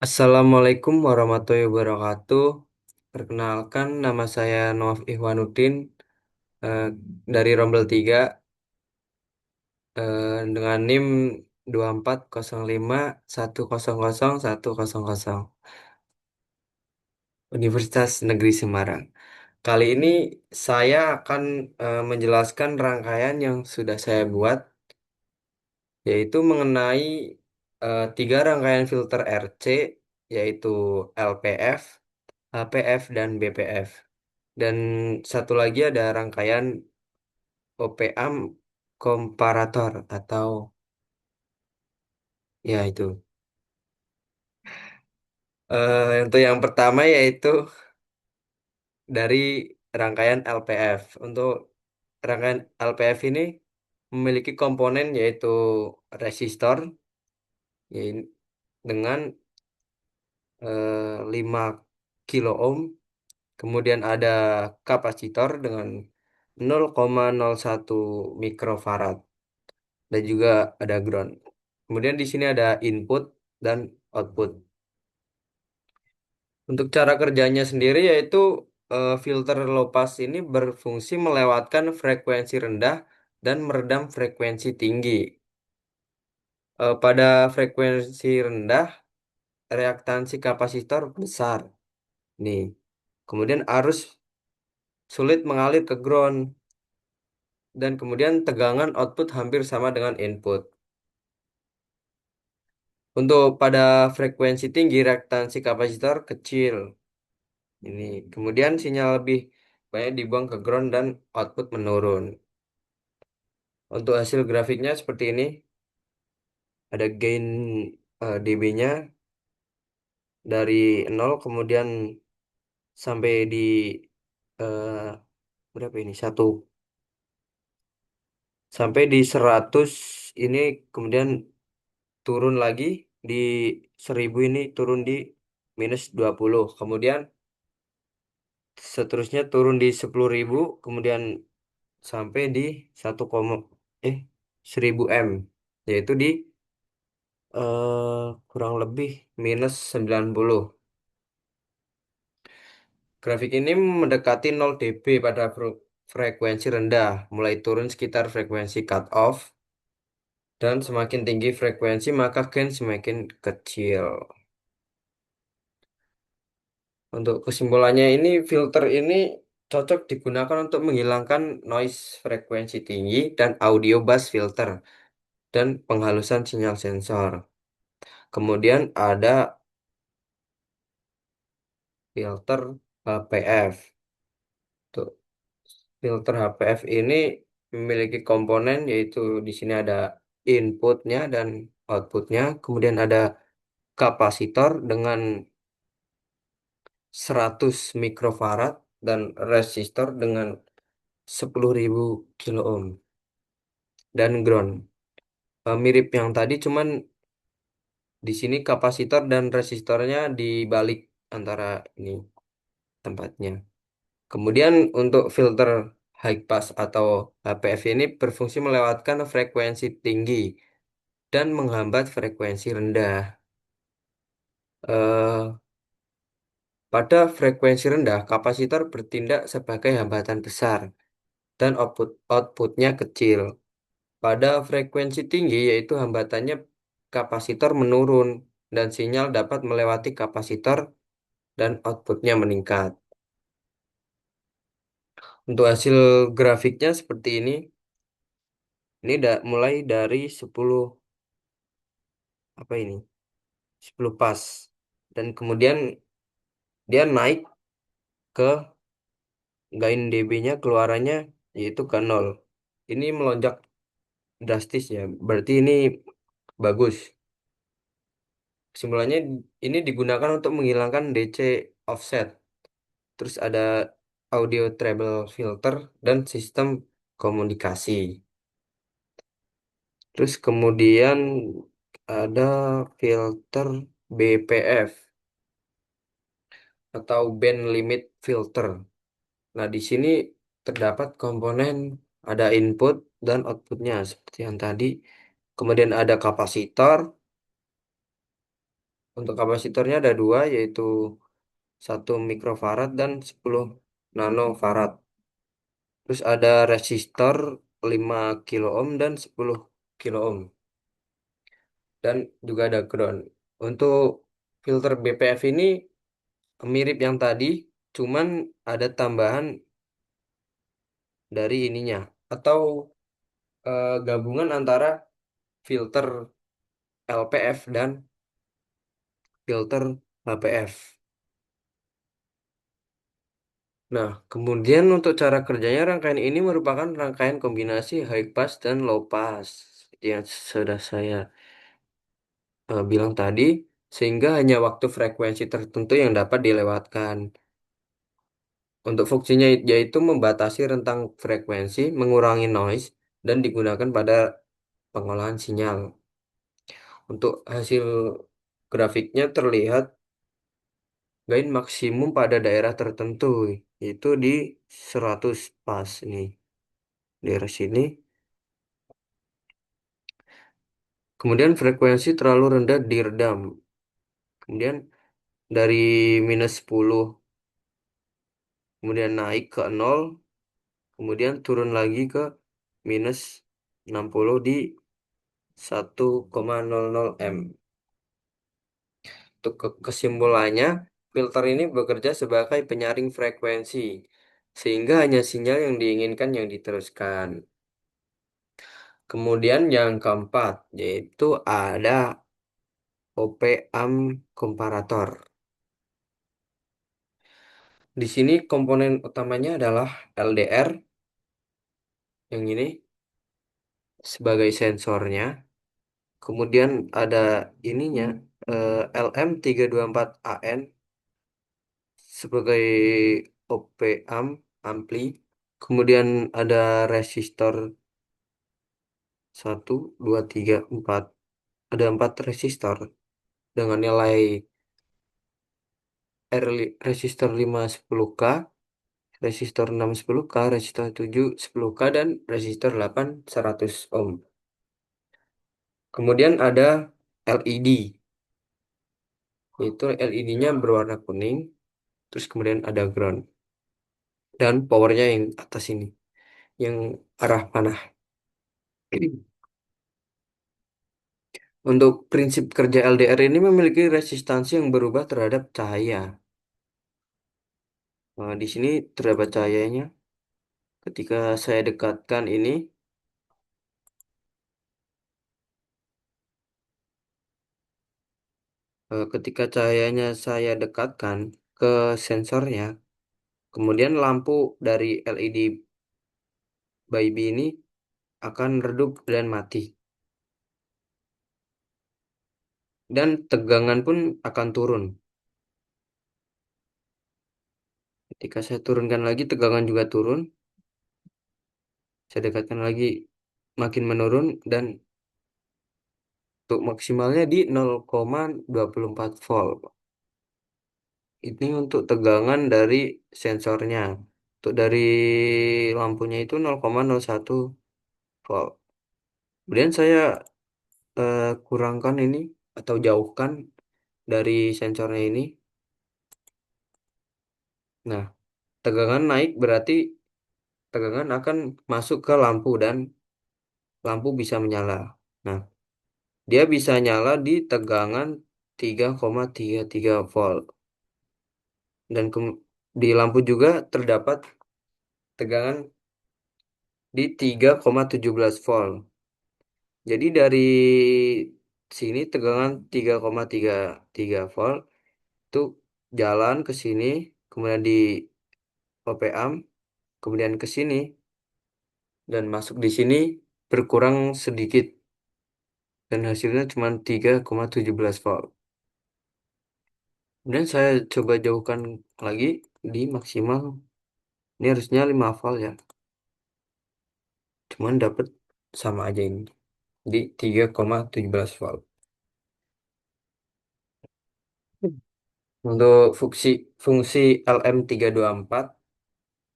Assalamualaikum warahmatullahi wabarakatuh. Perkenalkan, nama saya Noaf Ihwanuddin eh, dari Rombel 3 dengan NIM 2405100100 Universitas Negeri Semarang. Kali ini saya akan menjelaskan rangkaian yang sudah saya buat, yaitu mengenai tiga rangkaian filter RC, yaitu LPF, HPF, dan BPF. Dan satu lagi ada rangkaian OPA komparator atau ya itu. Untuk yang pertama yaitu dari rangkaian LPF. Untuk rangkaian LPF ini memiliki komponen yaitu resistor yaitu dengan 5 kilo ohm, kemudian ada kapasitor dengan 0,01 mikrofarad dan juga ada ground. Kemudian di sini ada input dan output. Untuk cara kerjanya sendiri yaitu filter low pass ini berfungsi melewatkan frekuensi rendah dan meredam frekuensi tinggi. Pada frekuensi rendah, reaktansi kapasitor besar. Nih. Kemudian arus sulit mengalir ke ground dan kemudian tegangan output hampir sama dengan input. Untuk pada frekuensi tinggi, reaktansi kapasitor kecil. Ini kemudian sinyal lebih banyak dibuang ke ground dan output menurun. Untuk hasil grafiknya seperti ini, ada gain dB-nya dari 0 kemudian sampai di eh, berapa ini? Satu sampai di 100 ini kemudian turun lagi di 1000 ini turun di -20. Kemudian seterusnya turun di 10.000 kemudian sampai di 1, eh 1000 M, yaitu di kurang lebih -90. Grafik ini mendekati 0 dB pada frekuensi rendah, mulai turun sekitar frekuensi cut off, dan semakin tinggi frekuensi maka gain semakin kecil. Untuk kesimpulannya ini, filter ini cocok digunakan untuk menghilangkan noise frekuensi tinggi dan audio bass filter dan penghalusan sinyal sensor. Kemudian ada filter HPF. Tuh, filter HPF ini memiliki komponen yaitu di sini ada inputnya dan outputnya. Kemudian ada kapasitor dengan 100 mikrofarad dan resistor dengan 10.000 kilo ohm dan ground. Mirip yang tadi, cuman di sini kapasitor dan resistornya dibalik antara ini tempatnya. Kemudian untuk filter high pass atau HPF ini berfungsi melewatkan frekuensi tinggi dan menghambat frekuensi rendah. Eh, Pada frekuensi rendah, kapasitor bertindak sebagai hambatan besar dan outputnya kecil. Pada frekuensi tinggi, yaitu hambatannya kapasitor menurun dan sinyal dapat melewati kapasitor dan outputnya meningkat. Untuk hasil grafiknya seperti ini. Ini mulai dari 10 apa ini? 10 pas. Dan kemudian dia naik ke gain dB-nya keluarannya yaitu ke 0. Ini melonjak drastis ya. Berarti ini bagus. Kesimpulannya ini digunakan untuk menghilangkan DC offset. Terus ada audio treble filter dan sistem komunikasi. Terus kemudian ada filter BPF atau band limit filter. Nah, di sini terdapat komponen ada input dan outputnya seperti yang tadi. Kemudian ada kapasitor Untuk kapasitornya ada dua, yaitu 1 mikrofarad dan 10 nanofarad. Terus ada resistor 5 kilo ohm dan 10 kilo ohm. Dan juga ada ground. Untuk filter BPF ini mirip yang tadi, cuman ada tambahan dari ininya. Atau gabungan antara filter LPF dan filter HPF. Nah, kemudian untuk cara kerjanya rangkaian ini merupakan rangkaian kombinasi high pass dan low pass seperti yang sudah saya bilang tadi, sehingga hanya waktu frekuensi tertentu yang dapat dilewatkan. Untuk fungsinya yaitu membatasi rentang frekuensi, mengurangi noise, dan digunakan pada pengolahan sinyal. Untuk hasil grafiknya terlihat gain maksimum pada daerah tertentu, yaitu di 100 pas nih. Daerah sini. Kemudian frekuensi terlalu rendah diredam. Kemudian dari -10, kemudian naik ke 0, kemudian turun lagi ke -60 di 1,00 M. Untuk kesimpulannya, filter ini bekerja sebagai penyaring frekuensi, sehingga hanya sinyal yang diinginkan yang diteruskan. Kemudian yang keempat, yaitu ada op amp komparator. Di sini komponen utamanya adalah LDR, yang ini sebagai sensornya. Kemudian ada ininya, LM324AN sebagai op amp, ampli. Kemudian ada resistor 1, 2, 3, 4. Ada 4 resistor dengan nilai resistor 510K, resistor 610K, resistor 710K, dan resistor 8 100 ohm. Kemudian ada LED, yaitu LED-nya berwarna kuning, terus kemudian ada ground, dan powernya yang atas ini, yang arah panah. Untuk prinsip kerja LDR ini memiliki resistansi yang berubah terhadap cahaya. Nah, di sini terdapat cahayanya. Ketika saya dekatkan ini, ketika cahayanya saya dekatkan ke sensornya, kemudian lampu dari LED baby ini akan redup dan mati. Dan tegangan pun akan turun. Ketika saya turunkan lagi, tegangan juga turun. Saya dekatkan lagi, makin menurun, dan untuk maksimalnya di 0,24 volt. Ini untuk tegangan dari sensornya. Untuk dari lampunya itu 0,01 volt. Kemudian saya kurangkan ini atau jauhkan dari sensornya ini. Nah, tegangan naik berarti tegangan akan masuk ke lampu dan lampu bisa menyala. Nah, dia bisa nyala di tegangan 3,33 volt. Dan di lampu juga terdapat tegangan di 3,17 volt. Jadi dari sini tegangan 3,33 volt itu jalan ke sini, kemudian di op amp, kemudian ke sini, dan masuk di sini berkurang sedikit. Dan hasilnya cuma 3,17 volt. Kemudian saya coba jauhkan lagi di maksimal. Ini harusnya 5 volt ya. Cuman dapat sama aja ini. Di 3,17 volt. Untuk fungsi fungsi LM324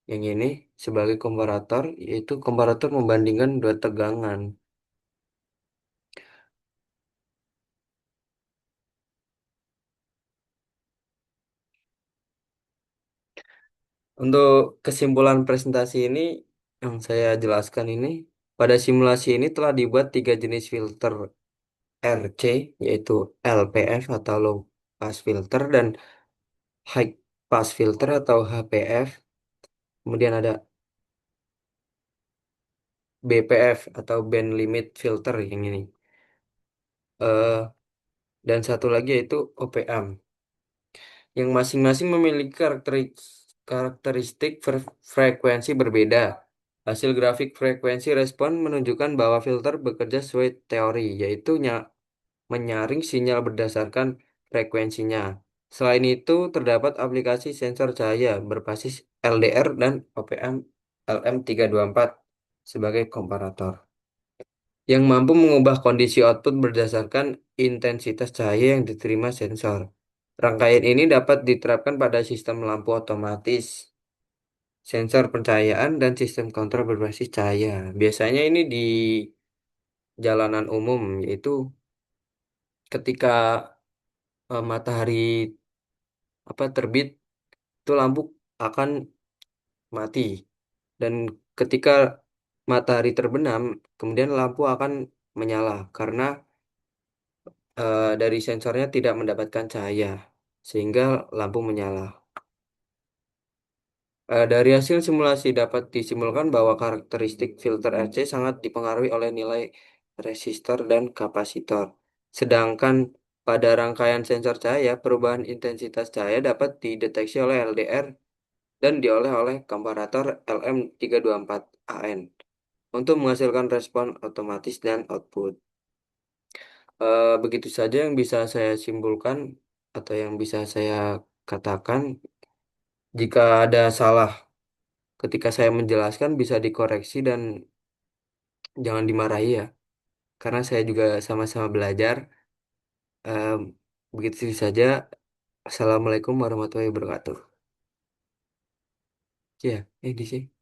yang ini sebagai komparator, yaitu komparator membandingkan dua tegangan. Untuk kesimpulan presentasi ini yang saya jelaskan ini, pada simulasi ini telah dibuat tiga jenis filter RC, yaitu LPF atau low pass filter dan high pass filter atau HPF. Kemudian ada BPF atau band limit filter yang ini. Eh, dan satu lagi yaitu OPM, yang masing-masing memiliki karakteristik frekuensi berbeda. Hasil grafik frekuensi respon menunjukkan bahwa filter bekerja sesuai teori, yaitu menyaring sinyal berdasarkan frekuensinya. Selain itu, terdapat aplikasi sensor cahaya berbasis LDR dan OPM LM324 sebagai komparator, yang mampu mengubah kondisi output berdasarkan intensitas cahaya yang diterima sensor. Rangkaian ini dapat diterapkan pada sistem lampu otomatis, sensor pencahayaan, dan sistem kontrol berbasis cahaya. Biasanya ini di jalanan umum, yaitu ketika matahari terbit, itu lampu akan mati. Dan ketika matahari terbenam, kemudian lampu akan menyala karena dari sensornya tidak mendapatkan cahaya, sehingga lampu menyala. Dari hasil simulasi dapat disimpulkan bahwa karakteristik filter RC sangat dipengaruhi oleh nilai resistor dan kapasitor. Sedangkan pada rangkaian sensor cahaya, perubahan intensitas cahaya dapat dideteksi oleh LDR dan diolah oleh komparator LM324AN untuk menghasilkan respon otomatis dan output. Begitu saja yang bisa saya simpulkan atau yang bisa saya katakan. Jika ada salah ketika saya menjelaskan bisa dikoreksi dan jangan dimarahi ya, karena saya juga sama-sama belajar. Em, Begitu saja. Assalamualaikum warahmatullahi wabarakatuh. Ya, di sini.